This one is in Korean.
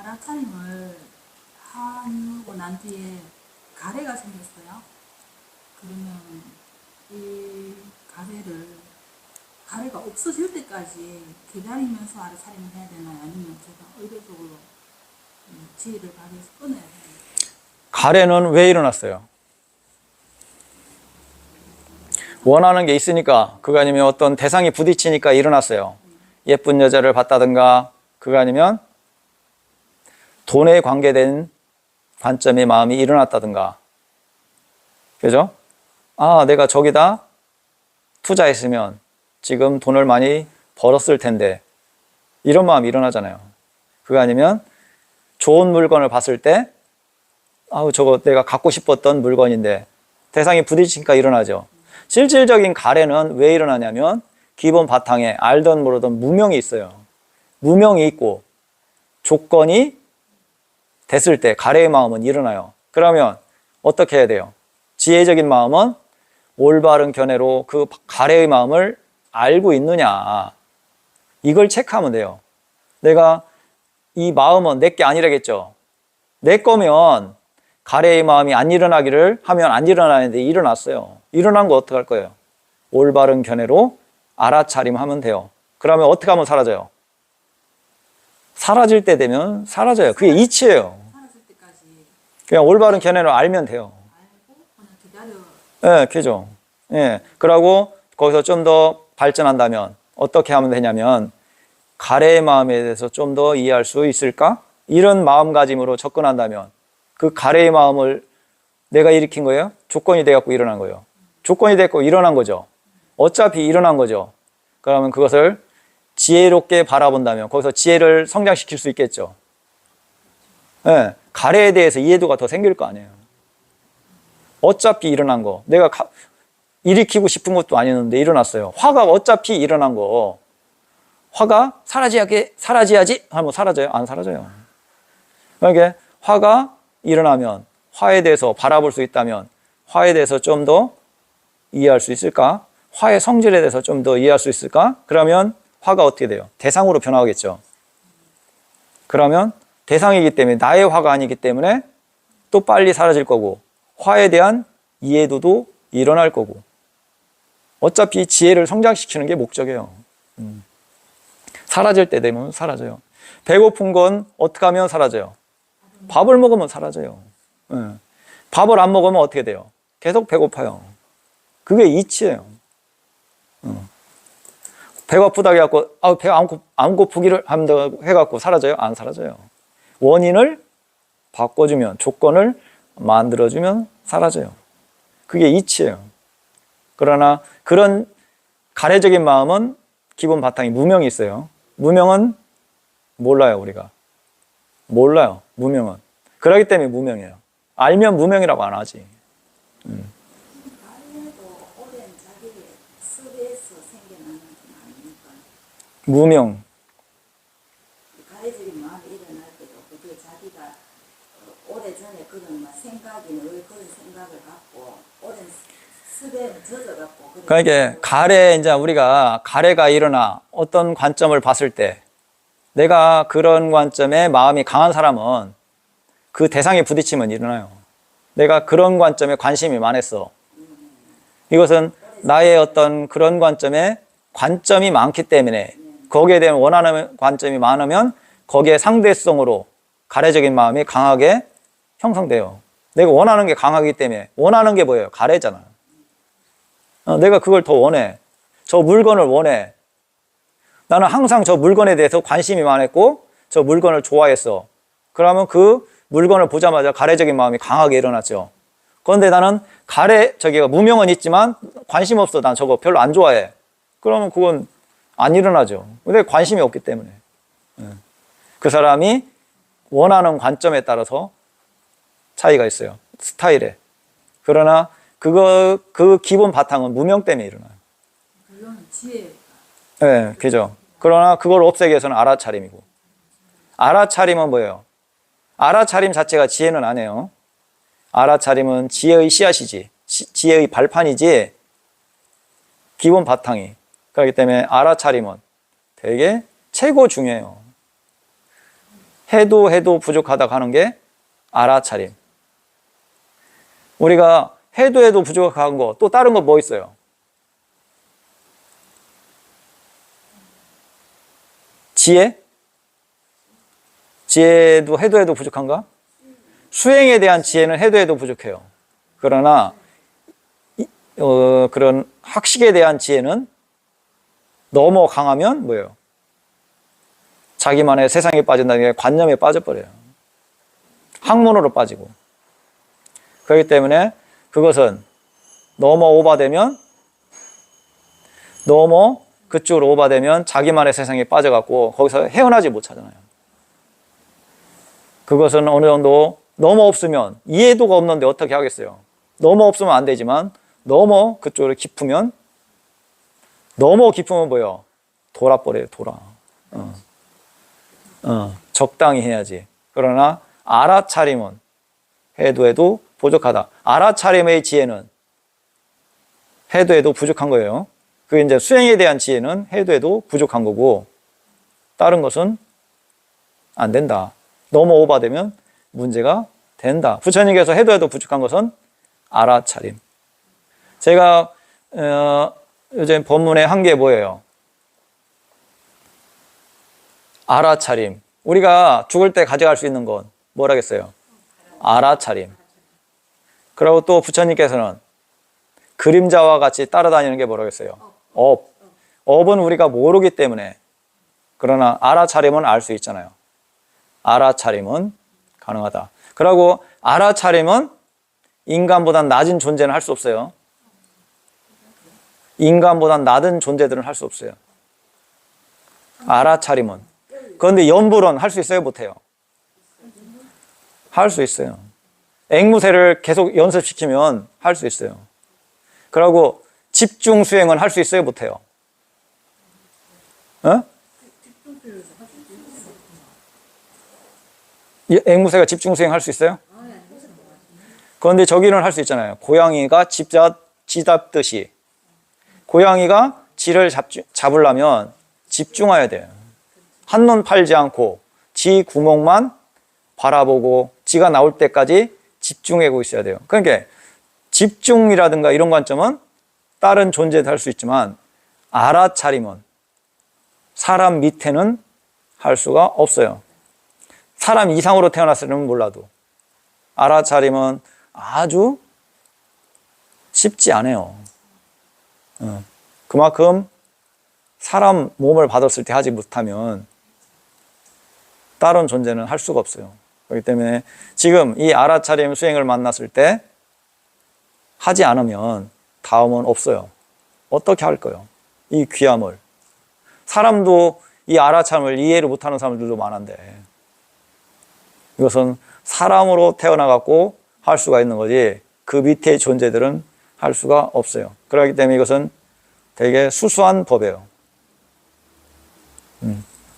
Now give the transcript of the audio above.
알아차림을 하고 난 뒤에 가래가 생겼어요. 그러면 이 가래가 없어질 때까지 기다리면서 알아차림을 해야 되나요? 아니면 제가 의도적으로 지혜를 발휘해서 끊어야 되나요? 가래는 왜 일어났어요? 원하는 게 있으니까, 그거 아니면 어떤 대상이 부딪히니까 일어났어요. 예쁜 여자를 봤다든가, 그거 아니면 돈에 관계된 관점의 마음이 일어났다든가. 그죠? 아, 내가 저기다 투자했으면 지금 돈을 많이 벌었을 텐데. 이런 마음이 일어나잖아요. 그거 아니면 좋은 물건을 봤을 때, 아우, 저거 내가 갖고 싶었던 물건인데, 대상이 부딪히니까 일어나죠. 실질적인 가래는 왜 일어나냐면, 기본 바탕에 알던 모르던 무명이 있어요. 무명이 있고, 조건이 됐을 때 가래의 마음은 일어나요. 그러면 어떻게 해야 돼요? 지혜적인 마음은 올바른 견해로 그 가래의 마음을 알고 있느냐, 이걸 체크하면 돼요. 내가 이 마음은 내 게 아니라겠죠. 내 거면 가래의 마음이 안 일어나기를 하면 안 일어나는데 일어났어요. 일어난 거 어떡할 거예요? 올바른 견해로 알아차림하면 돼요. 그러면 어떻게 하면 사라져요? 사라질 때 되면 사라져요. 그게 이치예요. 사라질 때까지 그냥 올바른 견해로 알면 돼요. 알고 그냥 기다려. 예, 그죠. 예. 그러고 거기서 좀 더 발전한다면 어떻게 하면 되냐면, 가래의 마음에 대해서 좀 더 이해할 수 있을까? 이런 마음가짐으로 접근한다면, 그 가래의 마음을 내가 일으킨 거예요? 조건이 돼갖고 일어난 거예요. 조건이 됐고 일어난 거죠. 어차피 일어난 거죠. 그러면 그것을 지혜롭게 바라본다면 거기서 지혜를 성장시킬 수 있겠죠. 예, 가래에 대해서 이해도가 더 생길 거 아니에요. 어차피 일어난 거, 내가 일으키고 싶은 것도 아니었는데 일어났어요. 화가 어차피 일어난 거, 화가 사라져야지 하면 사라져요? 안 사라져요. 그러니까 화가 일어나면 화에 대해서 바라볼 수 있다면 화에 대해서 좀 더 이해할 수 있을까? 화의 성질에 대해서 좀 더 이해할 수 있을까? 그러면 화가 어떻게 돼요? 대상으로 변화하겠죠. 그러면 대상이기 때문에, 나의 화가 아니기 때문에 또 빨리 사라질 거고, 화에 대한 이해도도 일어날 거고. 어차피 지혜를 성장시키는 게 목적이에요. 사라질 때 되면 사라져요. 배고픈 건 어떻게 하면 사라져요? 밥을 먹으면 사라져요. 밥을 안 먹으면 어떻게 돼요? 계속 배고파요. 그게 이치예요. 배가 고프다고 해갖고, 배가 안 고프기를 한다고 해갖고 사라져요? 안 사라져요. 원인을 바꿔주면, 조건을 만들어주면 사라져요. 그게 이치예요. 그러나 그런 가래적인 마음은 기본 바탕이 무명이 있어요. 무명은 몰라요, 우리가. 몰라요, 무명은. 그렇기 때문에 무명이에요. 알면 무명이라고 안 하지. 무명. 가해적인 마음이 일어날 때도 그게 자기가 오래전에 그런 생각이나 왜 그런 생각을 갖고 오랜 습에 젖어갖고 그러니까 가래, 이제 우리가 가래가 일어나 어떤 관점을 봤을 때, 내가 그런 관점에 마음이 강한 사람은 그 대상에 부딪히면 일어나요. 내가 그런 관점에 관심이 많았어. 이것은 나의 어떤 그런 관점이 많기 때문에, 거기에 대한 원하는 관점이 많으면 거기에 상대성으로 가래적인 마음이 강하게 형성돼요. 내가 원하는 게 강하기 때문에, 원하는 게 뭐예요? 가래잖아요. 내가 그걸 더 원해. 저 물건을 원해. 나는 항상 저 물건에 대해서 관심이 많았고 저 물건을 좋아했어. 그러면 그 물건을 보자마자 가래적인 마음이 강하게 일어났죠. 그런데 나는 무명은 있지만 관심 없어. 난 저거 별로 안 좋아해. 그러면 그건 안 일어나죠. 근데 관심이 없기 때문에. 그 사람이 원하는 관점에 따라서 차이가 있어요. 스타일에. 그러나 그 기본 바탕은 무명 때문에 일어나요. 물론 지혜. 네, 그죠. 그러나 그걸 없애기 위해서는 알아차림이고. 알아차림은 뭐예요? 알아차림 자체가 지혜는 아니에요. 알아차림은 지혜의 씨앗이지, 지혜의 발판이지, 기본 바탕이. 그렇기 때문에 알아차림은 되게 최고 중요해요. 해도 부족하다 하는 게 알아차림. 우리가 해도 부족한 거, 또 다른 거 뭐 있어요? 지혜? 지혜도 해도 부족한가? 수행에 대한 지혜는 해도 부족해요. 그러나 그런 학식에 대한 지혜는 너무 강하면 뭐예요? 자기만의 세상에 빠진다는 게 관념에 빠져버려요. 학문으로 빠지고. 그렇기 때문에 그것은 너무 오버되면, 너무 그쪽으로 오버되면 자기만의 세상에 빠져갖고 거기서 헤어나지 못하잖아요. 그것은 어느 정도 너무 없으면, 이해도가 없는데 어떻게 하겠어요? 너무 없으면 안 되지만 너무 그쪽으로 깊으면, 너무 깊으면 뭐예요? 돌아버려요. 돌아. 적당히 해야지. 그러나 알아차림은 해도 부족하다. 알아차림의 지혜는 해도 부족한 거예요. 그게 이제 수행에 대한 지혜는 해도 부족한 거고, 다른 것은 안 된다. 너무 오버되면 문제가 된다. 부처님께서 해도 부족한 것은 알아차림. 제가 요즘 본문에 한 게 뭐예요? 알아차림. 우리가 죽을 때 가져갈 수 있는 건 뭐라겠어요? 알아차림. 그리고 또 부처님께서는 그림자와 같이 따라다니는 게 뭐라겠어요? 업. 업은 우리가 모르기 때문에. 그러나 알아차림은 알 수 있잖아요. 알아차림은 가능하다. 그리고 알아차림은 인간보다 낮은 존재는 할 수 없어요. 인간보다 낮은 존재들은 할 수 없어요. 알아차림은. 그런데 연불은 할 수 있어요? 못해요? 할 수 있어요. 앵무새를 계속 연습시키면 할 수 있어요. 그리고 집중 수행은 할 수 있어요? 못해요? 앵무새가 집중 수행 할 수 있어요? 그런데 저기는 할 수 있잖아요. 고양이가 쥐잡듯이. 고양이가 쥐를 잡으려면 집중해야 돼요. 한눈 팔지 않고 쥐 구멍만 바라보고 쥐가 나올 때까지 집중하고 있어야 돼요. 그러니까 집중이라든가 이런 관점은 다른 존재도 할 수 있지만, 알아차림은 사람 밑에는 할 수가 없어요. 사람 이상으로 태어났으면 몰라도 알아차림은 아주 쉽지 않아요. 그만큼 사람 몸을 받았을 때 하지 못하면 다른 존재는 할 수가 없어요. 그렇기 때문에 지금 이 알아차림 수행을 만났을 때 하지 않으면 다음은 없어요. 어떻게 할 거예요? 이 귀함을. 사람도 이 알아차림을 이해를 못하는 사람들도 많은데, 이것은 사람으로 태어나갖고 할 수가 있는 거지 그 밑에 존재들은 할 수가 없어요. 그렇기 때문에 이것은 되게 수수한 법이에요.